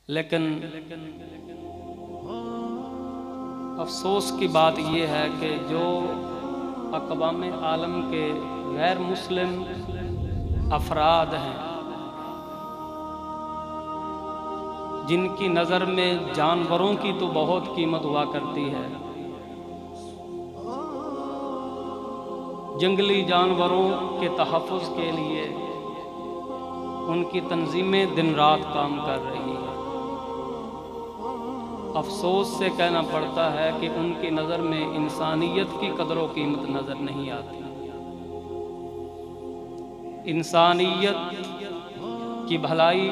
لیکن افسوس کی بات یہ ہے کہ جو اقوام عالم کے غیر مسلم افراد ہیں جن کی نظر میں جانوروں کی تو بہت قیمت ہوا کرتی ہے، جنگلی جانوروں کے تحفظ کے لیے ان کی تنظیمیں دن رات کام کر رہی ہیں، افسوس سے کہنا پڑتا ہے کہ ان کی نظر میں انسانیت کی قدر و قیمت نظر نہیں آتی، انسانیت کی بھلائی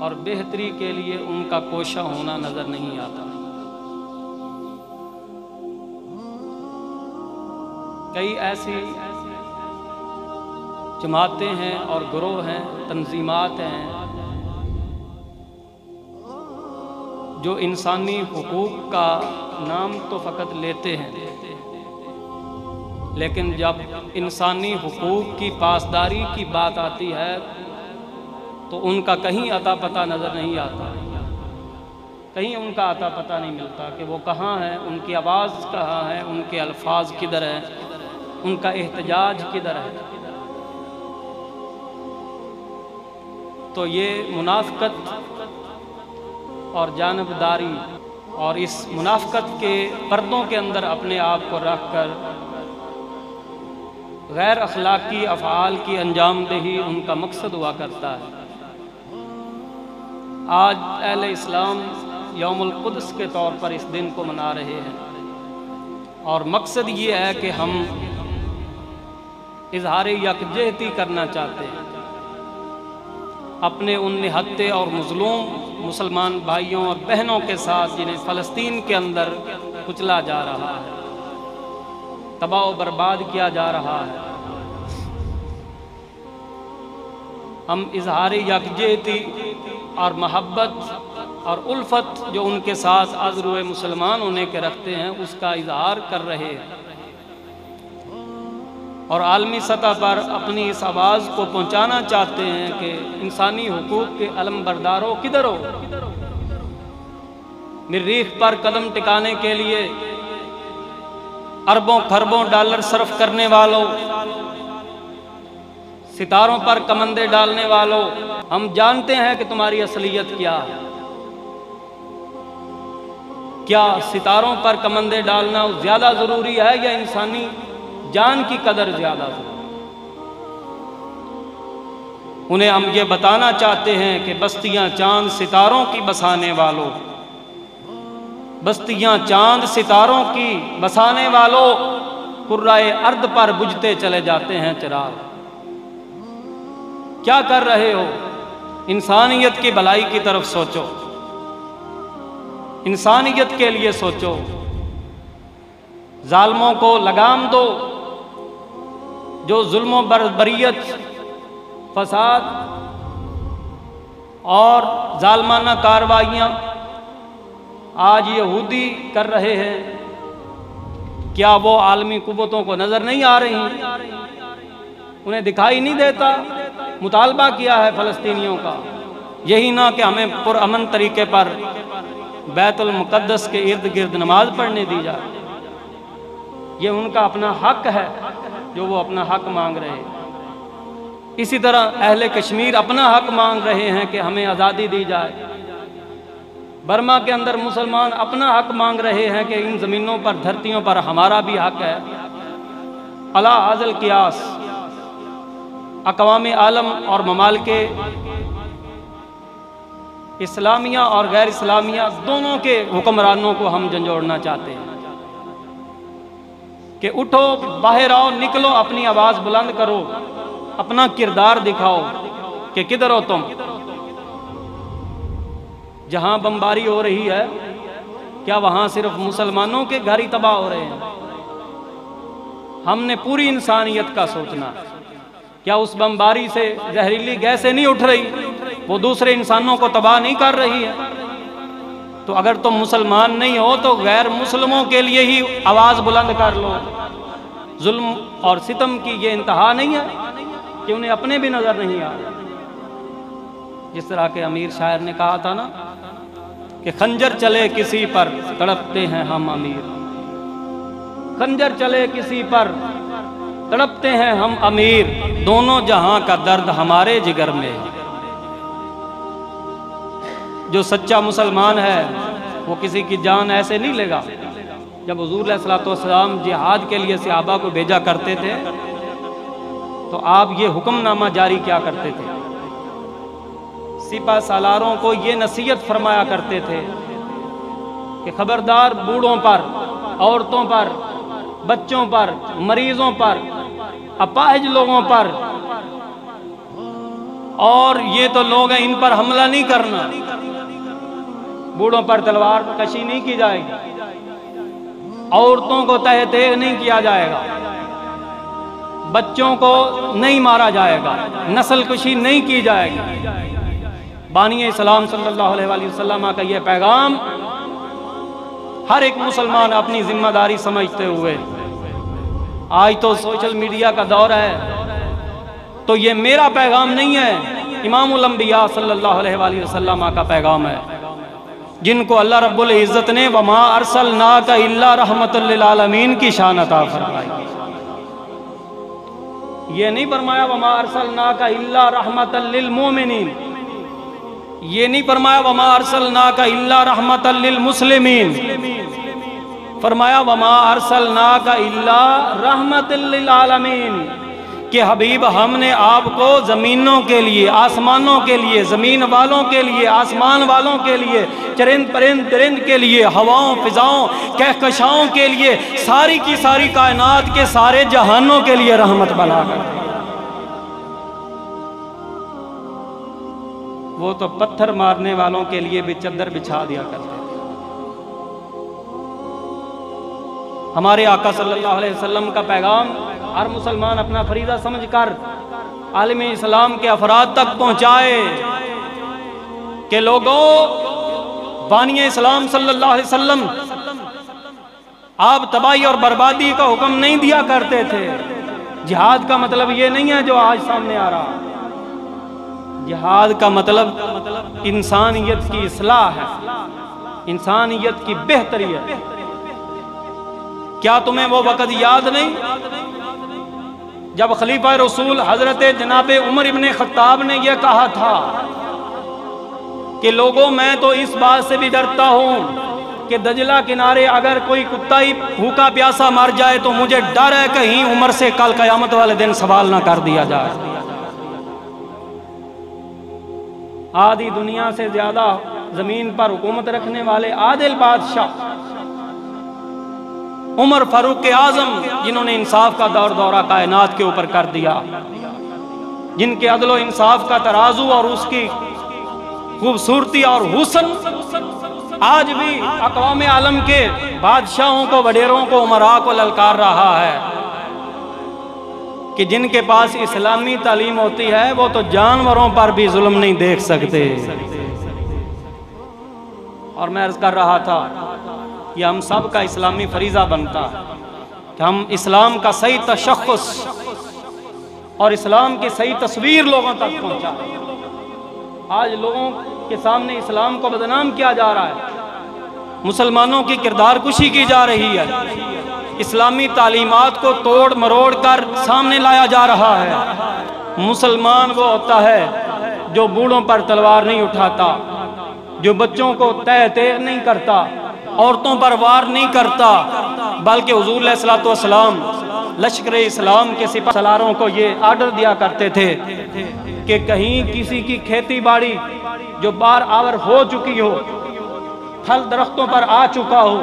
اور بہتری کے لیے ان کا کوشاں ہونا نظر نہیں آتا۔ کئی ایسی جماعتیں ہیں اور گروہ ہیں، تنظیمات ہیں جو انسانی حقوق کا نام تو فقط لیتے ہیں، لیکن جب انسانی حقوق کی پاسداری کی بات آتی ہے تو ان کا کہیں اتا پتہ نظر نہیں آتا، کہیں ان کا اتا پتہ نہیں ملتا کہ وہ کہاں ہیں، ان کی آواز کہاں ہے، ان کے الفاظ کدھر ہیں، ان کا احتجاج کدھر ہے۔ تو یہ منافقت اور جانبداری اور اس منافقت کے پردوں کے اندر اپنے آپ کو رکھ کر غیر اخلاقی افعال کی انجام دہی ان کا مقصد ہوا کرتا ہے۔ آج اہل اسلام یوم القدس کے طور پر اس دن کو منا رہے ہیں اور مقصد یہ ہے کہ ہم اظہار یکجہتی کرنا چاہتے ہیں اپنے ان نہتے اور مظلوم مسلمان بھائیوں اور بہنوں کے ساتھ جنہیں فلسطین کے اندر کچلا جا رہا ہے، تباہ و برباد کیا جا رہا ہے۔ ہم اظہار یکجہتی اور محبت اور الفت جو ان کے ساتھ از روئے مسلمان ہونے کے رکھتے ہیں اس کا اظہار کر رہے ہیں اور عالمی سطح پر اپنی اس آواز کو پہنچانا چاہتے ہیں کہ انسانی حقوق کے علم برداروں کدھر ہو، مریخ پر قدم ٹکانے کے لیے اربوں خربوں ڈالر صرف کرنے والوں، ستاروں پر کمندے ڈالنے والوں، ہم جانتے ہیں کہ تمہاری اصلیت کیا ہے۔ کیا ستاروں پر کمندے ڈالنا زیادہ ضروری ہے یا انسانی جان کی قدر زیادہ ضروری؟ انہیں ہم یہ بتانا چاہتے ہیں کہ بستیاں چاند ستاروں کی بسانے والوں، بستیاں چاند ستاروں کی بسانے والوں، کرۂ ارض پر بجھتے چلے جاتے ہیں چراغ۔ کیا کر رہے ہو؟ انسانیت کی بھلائی کی طرف سوچو، انسانیت کے لیے سوچو، ظالموں کو لگام دو، جو ظلم و بربریت، فساد اور ظالمانہ کارروائیاں آج یہودی کر رہے ہیں، کیا وہ عالمی قوتوں کو نظر نہیں آ رہی؟ انہیں دکھائی نہیں دیتا؟ مطالبہ کیا ہے فلسطینیوں کا، یہی نہ کہ ہمیں پرامن طریقے پر بیت المقدس کے ارد گرد نماز پڑھنے دی جائے۔ یہ ان کا اپنا حق ہے جو وہ اپنا حق مانگ رہے ہیں۔ اسی طرح اہل کشمیر اپنا حق مانگ رہے ہیں کہ ہمیں آزادی دی جائے۔ برما کے اندر مسلمان اپنا حق مانگ رہے ہیں کہ ان زمینوں پر، دھرتیوں پر ہمارا بھی حق ہے۔ علی ھذا القیاس اقوام عالم اور ممالک اسلامیہ اور غیر اسلامیہ دونوں کے حکمرانوں کو ہم جھنجھوڑنا چاہتے ہیں کہ اٹھو، باہر آؤ، نکلو، اپنی آواز بلند کرو، اپنا کردار دکھاؤ کہ کدھر ہو تم۔ جہاں بمباری ہو رہی ہے کیا وہاں صرف مسلمانوں کے گھر ہی تباہ ہو رہے ہیں؟ ہم نے پوری انسانیت کا سوچنا۔ کیا اس بمباری سے زہریلی گیسیں نہیں اٹھ رہی؟ وہ دوسرے انسانوں کو تباہ نہیں کر رہی ہے؟ تو اگر تم مسلمان نہیں ہو تو غیر مسلموں کے لیے ہی آواز بلند کر لو۔ ظلم اور ستم کی یہ انتہا نہیں ہے کہ انہیں اپنے بھی نظر نہیں آ رہا؟ جس طرح کے امیر شاعر نے کہا تھا نا کہ خنجر چلے کسی پر تڑپتے ہیں ہم امیر، خنجر چلے کسی پر تڑپتے ہیں ہم امیر، دونوں جہاں کا درد ہمارے جگر میں۔ جو سچا مسلمان ہے وہ کسی کی جان ایسے نہیں لے گا۔ جب حضور علیہ السلام جہاد کے لیے صحابہ کو بھیجا کرتے تھے تو آپ یہ حکم نامہ جاری کیا کرتے تھے، سپہ سالاروں کو یہ نصیحت فرمایا کرتے تھے کہ خبردار بوڑھوں پر، عورتوں پر، بچوں پر، مریضوں پر، اپاہج لوگوں پر، اور یہ تو لوگ ہیں ان پر حملہ نہیں کرنا، بوڑھوں پر تلوار کشی نہیں کی جائے گی، عورتوں کو تہ تیغ نہیں کیا جائے گا، بچوں کو نہیں مارا جائے گا، نسل کشی نہیں کی جائے گی۔ بانی اسلام صلی اللہ علیہ وآلہ وسلم کا یہ پیغام ہر ایک مسلمان اپنی ذمہ داری سمجھتے ہوئے، آج تو سوشل میڈیا کا دور ہے تو یہ میرا پیغام نہیں ہے، امام الانبیاء صلی اللہ علیہ وآلہ وسلم کا پیغام ہے، جن کو اللہ رب العزت نے وَمَا أَرْسَلْنَاكَ إِلَّا رَحْمَةً لِلْعَالَمِينَ کی شان عطا فرمائی۔ یہ نہیں فرمایا وَمَا أَرْسَلْنَاكَ إِلَّا رَحْمَةً لِلْمُؤْمِنِينَ، یہ نہیں فرمایا وَمَا أَرْسَلْنَاكَ إِلَّا رَحْمَةً لِلْمُسْلِمِينَ، فرمایا وَمَا أَرْسَلْنَاكَ إِلَّا رَحْمَةً لِلْعَالَمِينَ کہ حبیب ہم نے آپ کو زمینوں کے لیے، آسمانوں کے لیے، زمین والوں کے لیے، آسمان والوں کے لیے، چرند پرند درند کے لیے، ہواؤں فضاؤں کہکشاؤں کے لیے، ساری کی ساری کائنات کے سارے جہانوں کے لیے رحمت بنا کر۔ وہ تو پتھر مارنے والوں کے لیے بھی چادر بچھا دیا کرتے تھے۔ ہمارے آقا صلی اللہ علیہ وسلم کا پیغام ہر مسلمان اپنا فریضہ سمجھ کر عالم اسلام کے افراد تک پہنچائے کہ لوگوں، بانی اسلام صلی اللہ علیہ وسلم آپ تباہی اور بربادی کا حکم نہیں دیا کرتے تھے۔ جہاد کا مطلب یہ نہیں ہے جو آج سامنے آ رہا، جہاد کا مطلب انسانیت کی اصلاح ہے، انسانیت کی بہتری ہے۔ کیا تمہیں وہ وقت یاد نہیں جب خلیفہ رسول حضرت جناب عمر ابن خطاب نے یہ کہا تھا کہ لوگوں میں تو اس بات سے بھی ڈرتا ہوں کہ دجلہ کنارے اگر کوئی کتا ہی بھوکا پیاسا مر جائے تو مجھے ڈر ہے کہیں عمر سے کل قیامت والے دن سوال نہ کر دیا جائے۔ آدھی دنیا سے زیادہ زمین پر حکومت رکھنے والے عادل بادشاہ عمر فاروق اعظم، جنہوں نے انصاف کا دورہ کائنات کے اوپر کر دیا، جن کے عدل و انصاف کا ترازو اور اس کی خوبصورتی اور حسن آج بھی اقوام عالم کے بادشاہوں کو، وڈیروں کو، امراء کو للکار رہا ہے کہ جن کے پاس اسلامی تعلیم ہوتی ہے وہ تو جانوروں پر بھی ظلم نہیں دیکھ سکتے۔ اور میں عرض کر رہا تھا یہ ہم سب کا اسلامی فریضہ بنتا ہے کہ ہم اسلام کا صحیح تشخص اور اسلام کی صحیح تصویر لوگوں تک پہنچائیں۔ آج لوگوں کے سامنے اسلام کو بدنام کیا جا رہا ہے، مسلمانوں کی کردار کشی کی جا رہی ہے، اسلامی تعلیمات کو توڑ مروڑ کر سامنے لایا جا رہا ہے۔ مسلمان وہ ہوتا ہے جو بوڑھوں پر تلوار نہیں اٹھاتا، جو بچوں کو تہ تیغ نہیں کرتا، عورتوں پر وار نہیں کرتا، بلکہ حضور علیہ السلام لشکر اسلام کے سپہ سالاروں کو یہ آرڈر دیا کرتے تھے کہ کہیں کسی کی کھیتی باڑی جو بار آور ہو چکی ہو، پھل درختوں پر آ چکا ہو،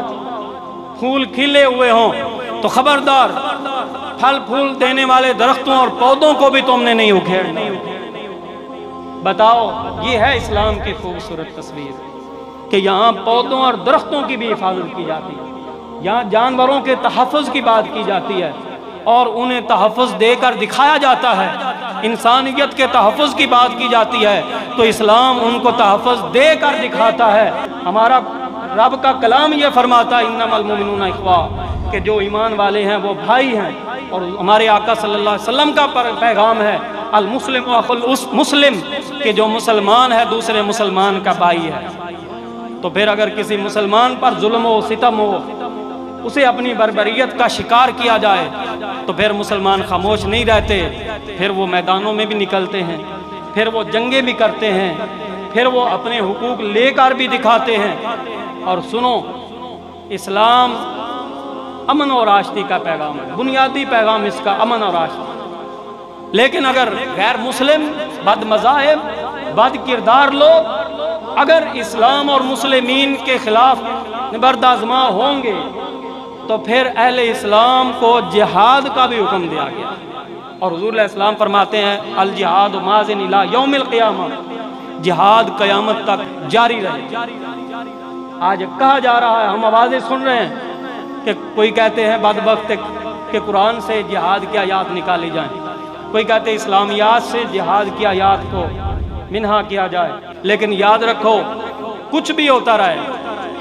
پھول کھلے ہوئے ہوں، تو خبردار پھل پھول دینے والے درختوں اور پودوں کو بھی تم نے نہیں اکھیڑنا۔ بتاؤ، یہ ہے اسلام کی خوبصورت تصویر کہ یہاں پودوں اور درختوں کی بھی حفاظت کی جاتی ہے، یہاں جانوروں کے تحفظ کی بات کی جاتی ہے اور انہیں تحفظ دے کر دکھایا جاتا ہے، انسانیت کے تحفظ کی بات کی جاتی ہے تو اسلام ان کو تحفظ دے کر دکھاتا ہے۔ ہمارا رب کا کلام یہ فرماتا ہے انما المؤمنون اخوہ کہ جو ایمان والے ہیں وہ بھائی ہیں، اور ہمارے آقا صلی اللہ علیہ وسلم کا پیغام ہے المسلم اخو المسلم، کہ جو مسلمان ہے دوسرے مسلمان کا بھائی ہے۔ تو پھر اگر کسی مسلمان پر ظلم و ستم ہو، اسے اپنی بربریت کا شکار کیا جائے، تو پھر مسلمان خاموش نہیں رہتے، پھر وہ میدانوں میں بھی نکلتے ہیں، پھر وہ جنگیں بھی کرتے ہیں، پھر وہ اپنے حقوق لے کر بھی دکھاتے ہیں۔ اور سنو، اسلام امن اور آشتی کا پیغام ہے، بنیادی پیغام اس کا امن اور آشتی۔ لیکن اگر غیر مسلم، بد مذاہب، بد کردار لوگ اگر اسلام اور مسلمین کے خلاف نبردآزما ہوں گے، تو پھر اہل اسلام کو جہاد کا بھی حکم دیا گیا۔ اور حضور علیہ السلام فرماتے ہیں الجہاد ماضٍ الی یوم القیامہ، جہاد قیامت تک جاری رہے۔ آج کہا جا رہا ہے، ہم آوازیں سن رہے ہیں کہ کوئی کہتے ہیں بدبخت کہ قرآن سے جہاد کی آیات نکالی جائیں، کوئی کہتے ہیں اسلامیات سے جہاد کی آیات کو منہا کیا جائے۔ لیکن یاد رکھو، کچھ بھی ہوتا رہے،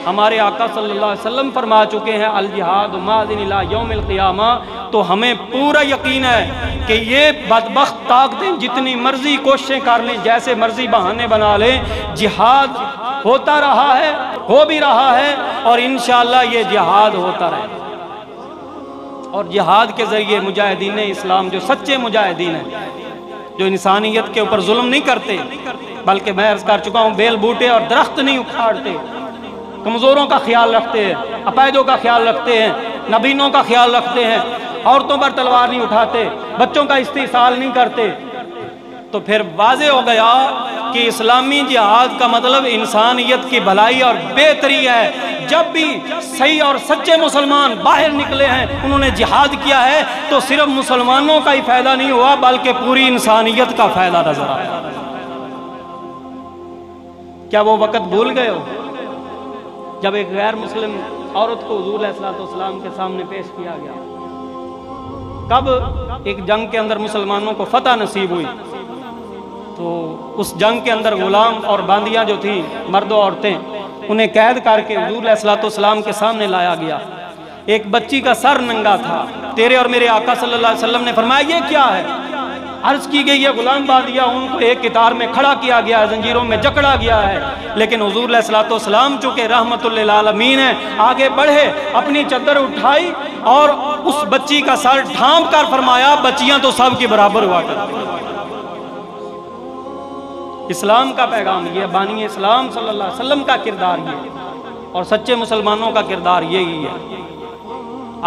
ہمارے آقا صلی اللہ علیہ وسلم فرما چکے ہیں الجہاد ماضٍ الی یوم القیامہ، تو ہمیں پورا یقین ہے کہ یہ بدبخت طاقتیں جتنی مرضی کوششیں کر لیں، جیسے مرضی بہانے بنا لیں، جہاد ہوتا رہا ہے، ہو بھی رہا ہے، اور انشاءاللہ یہ جہاد ہوتا رہے۔ اور جہاد کے ذریعے مجاہدین اسلام جو سچے مجاہدین ہیں، جو انسانیت کے اوپر ظلم نہیں کرتے، بلکہ میں عرض کر چکا ہوں بیل بوٹے اور درخت نہیں اکھاڑتے، کمزوروں کا خیال رکھتے ہیں، اپائدوں کا خیال رکھتے ہیں، نبینوں کا خیال رکھتے ہیں، عورتوں پر تلوار نہیں اٹھاتے، بچوں کا استحصال نہیں کرتے، تو پھر واضح ہو گیا کہ اسلامی جہاد کا مطلب انسانیت کی بھلائی اور بہتری ہے۔ جب بھی صحیح اور سچے مسلمان باہر نکلے ہیں، انہوں نے جہاد کیا ہے، تو صرف مسلمانوں کا ہی فائدہ نہیں ہوا بلکہ پوری انسانیت کا فائدہ نظر آیا۔ کیا وہ وقت بھول گئے ہو جب ایک غیر مسلم عورت کو حضور علیہ السلام کے سامنے پیش کیا گیا؟ کب ایک جنگ کے اندر مسلمانوں کو فتح نصیب ہوئی، تو اس جنگ کے اندر غلام اور باندیاں جو تھیں، مرد و عورتیں، انہیں قید کر کے حضور علیہ السلام کے سامنے لایا گیا۔ ایک بچی کا سر ننگا تھا، تیرے اور میرے آقا صلی اللہ علیہ وسلم نے فرمایا یہ کیا ہے؟ عرض کی گئی یہ غلام باندیا، ان کو ایک قطار میں کھڑا کیا گیا ہے، زنجیروں میں جکڑا گیا ہے۔ لیکن حضور علیہ السلام چونکہ رحمت للعالمین ہیں، آگے بڑھے، اپنی چادر اٹھائی اور اس بچی کا سر ڈھانپ کر فرمایا بچیاں تو سب کی برابر ہوا کرتی۔ اسلام کا پیغام یہ، بانی اسلام صلی اللہ علیہ وسلم کا کردار یہ، اور سچے مسلمانوں کا کردار یہی ہے۔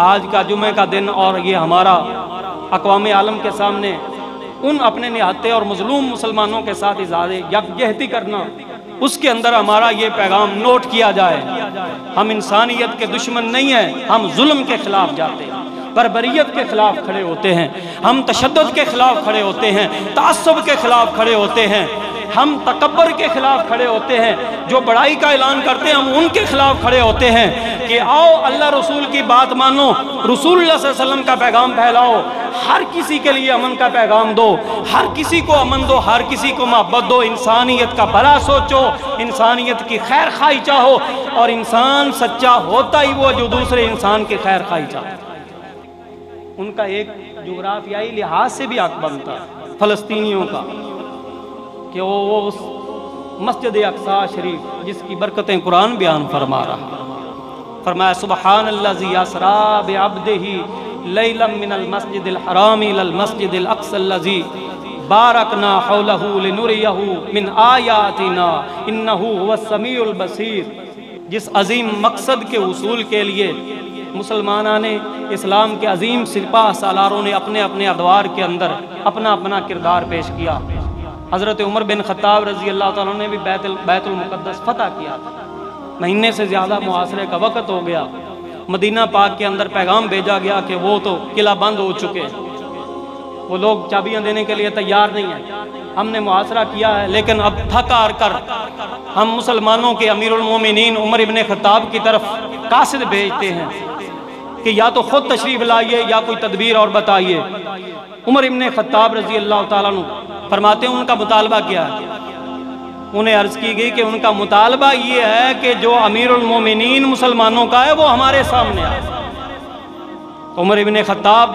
آج کا جمعہ کا دن اور یہ ہمارا اقوام عالم کے سامنے ان اپنے نہتے اور مظلوم مسلمانوں کے ساتھ اظہار یکجہتی کرنا، اس کے اندر ہمارا یہ پیغام نوٹ کیا جائے، ہم انسانیت کے دشمن نہیں ہیں، ہم ظلم کے خلاف جاتے ہیں، بربریت کے خلاف کھڑے ہوتے ہیں، ہم تشدد کے خلاف کھڑے ہوتے ہیں، تعصب کے خلاف کھڑے ہوتے ہیں، ہم تکبر کے خلاف کھڑے ہوتے ہیں، جو بڑائی کا اعلان کرتے ہیں ہم ان کے خلاف کھڑے ہوتے ہیں کہ آؤ اللہ رسول کی بات مانو، رسول اللہ صلی اللہ علیہ وسلم کا پیغام پھیلاؤ، ہر کسی کے لیے امن کا پیغام دو، ہر کسی کو امن دو، ہر کسی کو محبت دو، انسانیت کا بھلا سوچو، انسانیت کی خیر خواہی چاہو، اور انسان سچا ہوتا ہی وہ جو دوسرے انسان کی خیر خواہی چاہتا۔ ان کا ایک جغرافیائی لحاظ سے بھی حق بنتا فلسطینیوں کا کہ وہ اس مسجد اقصی شریف جس کی برکتیں قرآن بیان فرما رہا، فرمایا سبحان الذی اسری بعبدہ لیلا من المسجد الحرام الى المسجد الاقصی الذی بارکنا حولہ لنریہ من آیاتنا انہ هو السمیع البصیر۔ جس عظیم مقصد کے حصول کے لیے مسلمانان اسلام کے عظیم سپاہ سالاروں نے اپنے اپنے ادوار کے اندر اپنا اپنا کردار پیش کیا۔ حضرت عمر بن خطاب رضی اللہ تعالیٰ نے بھی بیت المقدس فتح کیا تھا، مہینے سے زیادہ محاصرے کا وقت ہو گیا، مدینہ پاک کے اندر پیغام بھیجا گیا کہ وہ تو قلعہ بند ہو چکے ہیں، وہ لوگ چابیاں دینے کے لیے تیار نہیں ہیں، ہم نے محاصرہ کیا ہے، لیکن اب تھک ہار کر ہم مسلمانوں کے امیر المومنین عمر بن خطاب کی طرف قاصد بھیجتے ہیں کہ یا تو خود تشریف لائیے یا کوئی تدبیر اور بتائیے۔ عمر بن خطاب رضی اللہ تعالیٰ عنہ فرماتے ہیں ان کا مطالبہ کیا ہے؟ انہیں عرض کی گئی کہ ان کا مطالبہ یہ ہے کہ جو امیر المومنین مسلمانوں کا ہے وہ ہمارے سامنے آئے۔ عمر بن خطاب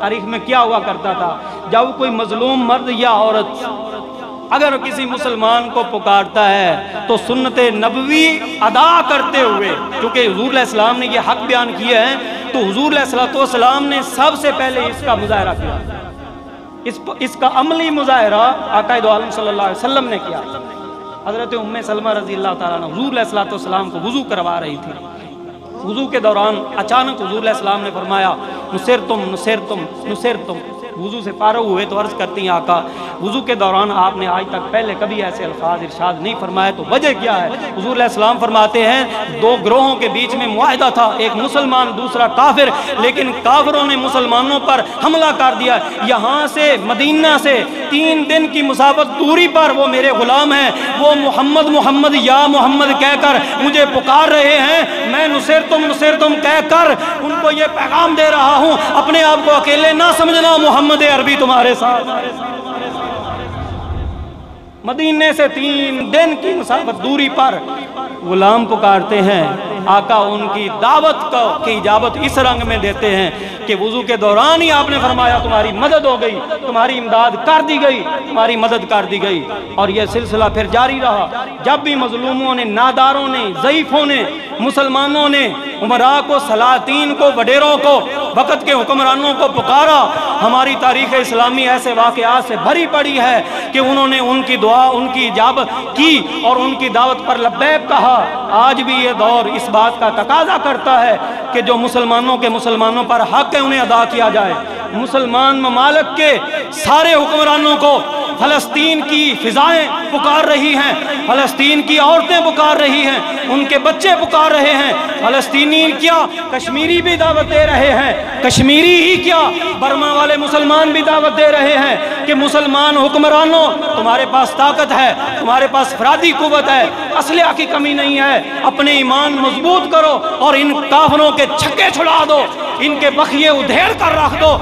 تاریخ میں کیا ہوا کرتا تھا؟ جب کوئی مظلوم مرد یا عورت اگر کسی مسلمان کو پکارتا ہے تو سنت نبوی ادا کرتے ہوئے، کیونکہ حضور علیہ السلام نے یہ حق بیان کیا ہے، تو حضور علیہ السلام نے سب سے پہلے اس کا مظاہرہ کیا، اس کا عملی مظاہرہ آقائد عالم صلی اللہ علیہ وسلم نے کیا۔ حضرت ام سلمہ رضی اللہ تعالیٰ عنہ حضور علیہ السلام کو وضو کروا رہی تھی۔ وضو کے دوران اچانک حضور علیہ السلام نے فرمایا نصرتم نصرتم نصرتم۔ وضو سے فارغ ہوئے تو عرض کرتی ہیں آقا وضو کے دوران آپ نے آج تک پہلے کبھی ایسے الفاظ ارشاد نہیں فرمائے، تو وجہ کیا ہے؟ حضور علیہ السلام فرماتے ہیں دو گروہوں کے بیچ میں معاہدہ تھا، ایک مسلمان دوسرا کافر، لیکن کافروں نے مسلمانوں پر حملہ کر دیا۔ یہاں سے مدینہ سے 3 دن کی مسافت دوری پر وہ میرے غلام ہیں، وہ محمد محمد یا محمد کہہ کر مجھے پکار رہے ہیں، میں نصرتم نصرتم کہہ کر ان کو یہ پیغام دے رہا ہوں، اپنے آپ کو اکیلے نہ سمجھنا، محمد عربی تمہارے ساتھ۔ مدینے سے 3 دن کی مسافت دوری پر غلام پکارتے ہیں، آقا ان کی دعوت کی اجابت اس رنگ میں دیتے ہیں کہ وضو کے دوران ہی آپ نے فرمایا تمہاری مدد ہو گئی، تمہاری امداد کر دی گئی، تمہاری مدد کر دی گئی۔ اور یہ سلسلہ پھر جاری رہا، جب بھی مظلوموں نے، ناداروں نے، ضعیفوں نے، مسلمانوں نے عمراء کو، سلاطین کو، وڈیروں کو، وقت کے حکمرانوں کو پکارا، ہماری تاریخ اسلامی ایسے واقعات سے بھری پڑی ہے کہ انہوں نے ان کی دعا، ان کی اجابت کی اور ان کی دعوت پر لبیک کہا۔ آج بھی یہ دور اس بات کا تقاضا کرتا ہے کہ جو مسلمانوں پر حق ہے انہیں ادا کیا جائے۔ مسلمان ممالک کے سارے حکمرانوں کو فلسطین کی فضائیں پکار رہی ہیں، فلسطین کی عورتیں پکار رہی ہیں، ان کے بچے پکار رہے ہیں، فلسطینی کیا کشمیری بھی دعوت دے رہے ہیں، کشمیری ہی کیا برما والے مسلمان بھی دعوت دے رہے ہیں کہ مسلمان حکمرانوں تمہارے پاس طاقت ہے، تمہارے پاس افرادی قوت ہے، اسلحہ کی کمی نہیں ہے، اپنے ایمان مضبوط کرو اور ان کافروں کے چھکے چھڑا دو، ان کے بخیے ادھیڑ کر رکھ دو۔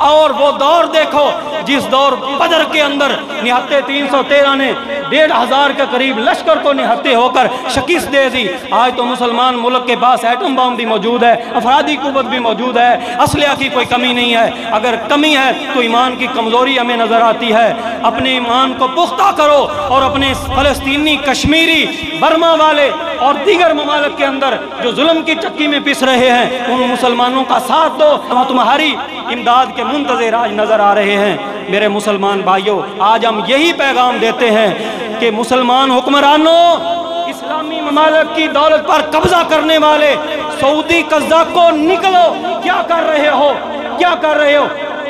اور وہ دور دیکھو جس دور بدر کے اندر نہتے 313 نے 1500 کے قریب لشکر کو نہتے ہو کر شکست دے دی۔ آج تو مسلمان ملک کے پاس ایٹم بم بھی موجود ہے، افرادی قوت بھی موجود ہے، اسلحہ کی کوئی کمی نہیں ہے۔ اگر کمی ہے تو ایمان کی کمزوری ہمیں نظر آتی ہے۔ اپنے ایمان کو پختہ کرو اور اپنے فلسطینی، کشمیری، برما والے اور دیگر ممالک کے اندر جو ظلم کی چکی میں پس رہے ہیں ان مسلمانوں کا ساتھ دو، ہم تمہاری امداد کے منتظر آج نظر آ رہے ہیں۔ میرے مسلمان بھائیوں، آج ہم یہی پیغام دیتے ہیں کہ مسلمان حکمرانوں، اسلامی ممالک کی دولت پر قبضہ کرنے والے سعودی قزاقوں، نکلو، کیا کر رہے ہو؟ کیا کر رہے ہو؟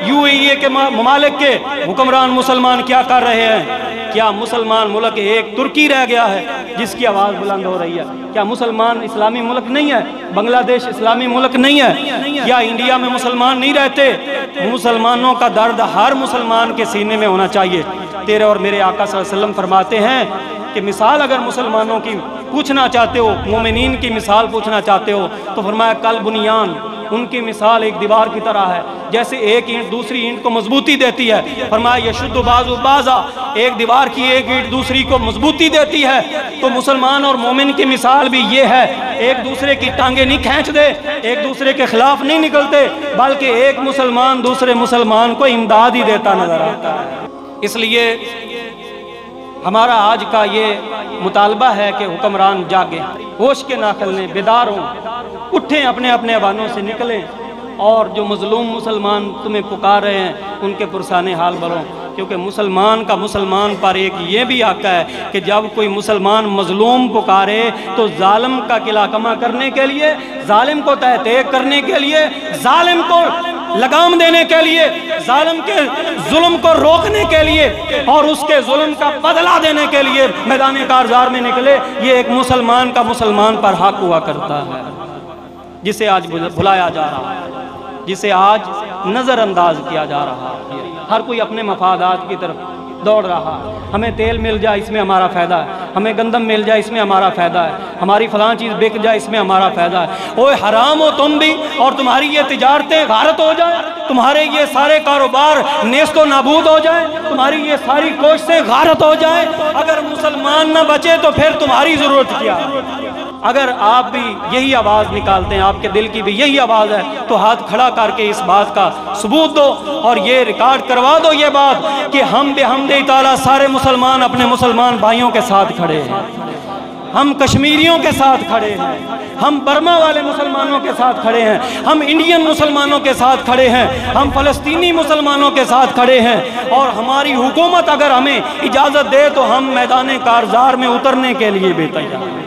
UAE کے ممالک کے حکمران مسلمان کیا کر رہے ہیں؟ کیا مسلمان ملک ایک ترکی رہ گیا ہے جس کی آواز بلند ہو رہی ہے؟ کیا مسلمان اسلامی ملک نہیں ہے؟ بنگلہ دیش اسلامی ملک نہیں ہے؟ کیا انڈیا میں مسلمان نہیں رہتے؟ مسلمانوں کا درد ہر مسلمان کے سینے میں ہونا چاہیے۔ تیرے اور میرے آقا صلی اللہ علیہ وسلم فرماتے ہیں کہ مثال اگر مسلمانوں کی پوچھنا چاہتے ہو، مومنین کی مثال پوچھنا چاہتے ہو تو فرمایا کل بنیان، ان کی مثال ایک دیوار کی طرح ہے، جیسے ایک اینٹ دوسری اینٹ کو مضبوطی دیتی ہے۔ فرمایا یشد بعض بعضا، ایک دیوار کی ایک اینٹ دوسری کو مضبوطی دیتی ہے۔ تو مسلمان اور مومن کی مثال بھی یہ ہے، ایک دوسرے کی ٹانگیں نہیں کھینچ دے، ایک دوسرے کے خلاف نہیں نکلتے، بلکہ ایک مسلمان دوسرے مسلمان کو امداد ہی دیتا نظر آتا ہے۔ اس لیے ہمارا آج کا یہ مطالبہ ہے کہ حکمران جاگیں، ہوش کے ناخل لیں، بیدار ہوں، اٹھیں، اپنے اپنے ایوانوں سے نکلیں اور جو مظلوم مسلمان تمہیں پکار رہے ہیں ان کے پرسان حال بھرو، کیونکہ مسلمان کا مسلمان پر ایک یہ بھی حق ہے کہ جب کوئی مسلمان مظلوم پکارے تو ظالم کا قلعہ کما کرنے کے لیے، ظالم کو تحقیق کرنے کے لیے، ظالم کو لگام دینے کے لیے، ظالم کے ظلم کو روکنے کے لیے اور اس کے ظلم کا بدلہ دینے کے لیے میدان کارزار میں نکلے، یہ ایک مسلمان کا مسلمان پر حق ہوا کرتا ہے، جسے آج بھلایا جا رہا ہے، جسے آج نظر انداز کیا جا رہا ہے۔ ہر کوئی اپنے مفادات کی طرف دوڑ رہا ہے، ہمیں تیل مل جائے اس میں ہمارا فائدہ ہے، ہمیں گندم مل جائے اس میں ہمارا فائدہ ہے، ہماری فلاں چیز بک جائے اس میں ہمارا فائدہ ہے۔ اوہ حرام ہو تم بھی اور تمہاری یہ تجارتیں غارت ہو جائیں، تمہارے یہ سارے کاروبار نیست و نابود ہو جائیں، تمہاری یہ ساری کوششیں غارت ہو جائیں، اگر مسلمان نہ بچے تو پھر تمہاری ضرورت کیا ہے؟ اگر آپ بھی یہی آواز نکالتے ہیں، آپ کے دل کی بھی یہی آواز ہے، تو ہاتھ کھڑا کر کے اس بات کا ثبوت دو اور یہ ریکارڈ کروا دو یہ بات کہ ہم بحمد تعالیٰ سارے مسلمان اپنے مسلمان بھائیوں کے ساتھ کھڑے ہیں، ہم کشمیریوں کے ساتھ کھڑے ہیں، ہم برما والے مسلمانوں کے ساتھ کھڑے ہیں، ہم انڈین مسلمانوں کے ساتھ کھڑے ہیں، ہم فلسطینی مسلمانوں کے ساتھ کھڑے ہیں، اور ہماری حکومت اگر ہمیں اجازت دے تو ہم میدان کارزار میں اترنے کے لیے بھی تیار ہیں،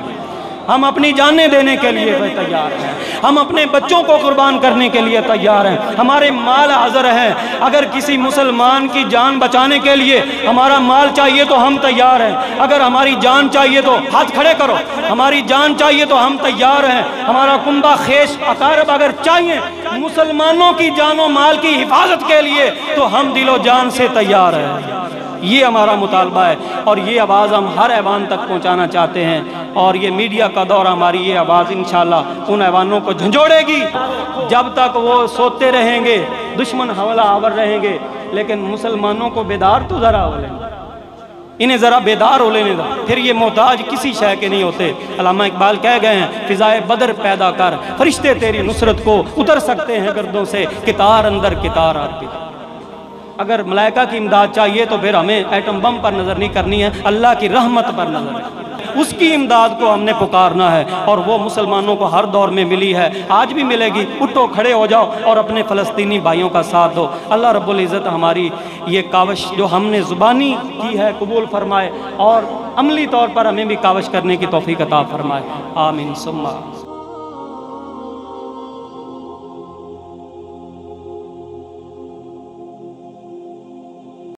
ہم اپنی جانیں دینے کے لیے بھی تیار ہیں، ہم اپنے بچوں کو قربان کرنے کے لیے تیار ہیں، ہمارے مال حاضر ہیں، اگر کسی مسلمان کی جان بچانے کے لیے ہمارا مال چاہیے تو ہم تیار ہیں، اگر ہماری جان چاہیے تو ہاتھ کھڑے کرو، ہماری جان چاہیے تو ہم تیار ہیں، ہمارا کنبہ خیش اقارب اگر چاہیے مسلمانوں کی جان و مال کی حفاظت کے لیے تو ہم دل و جان سے تیار ہیں۔ یہ ہمارا مطالبہ ہے اور یہ آواز ہم ہر ایوان تک پہنچانا چاہتے ہیں، اور یہ میڈیا کا دور ہماری یہ آواز انشاءاللہ ان ایوانوں کو جھنجھوڑے گی۔ جب تک وہ سوتے رہیں گے، دشمن حملہ آور رہیں گے، لیکن مسلمانوں کو بیدار تو ذرا ہو لیں، انہیں ذرا بیدار ہو لینے دا، پھر یہ محتاج کسی شے کے نہیں ہوتے۔ علامہ اقبال کہہ گئے ہیں، فضائے بدر پیدا کر فرشتے تیری نصرت کو اتر سکتے ہیں گردوں سے، کتار اندر کتار آتی۔ اگر ملائکہ کی امداد چاہیے تو پھر ہمیں ایٹم بم پر نظر نہیں کرنی ہے، اللہ کی رحمت پر نظر ہے، اس کی امداد کو ہم نے پکارنا ہے، اور وہ مسلمانوں کو ہر دور میں ملی ہے، آج بھی ملے گی۔ اٹھو، کھڑے ہو جاؤ اور اپنے فلسطینی بھائیوں کا ساتھ دو۔ اللہ رب العزت ہماری یہ کاوش جو ہم نے زبانی کی ہے قبول فرمائے، اور عملی طور پر ہمیں بھی کاوش کرنے کی توفیق عطا فرمائے، آمین ثم آمین۔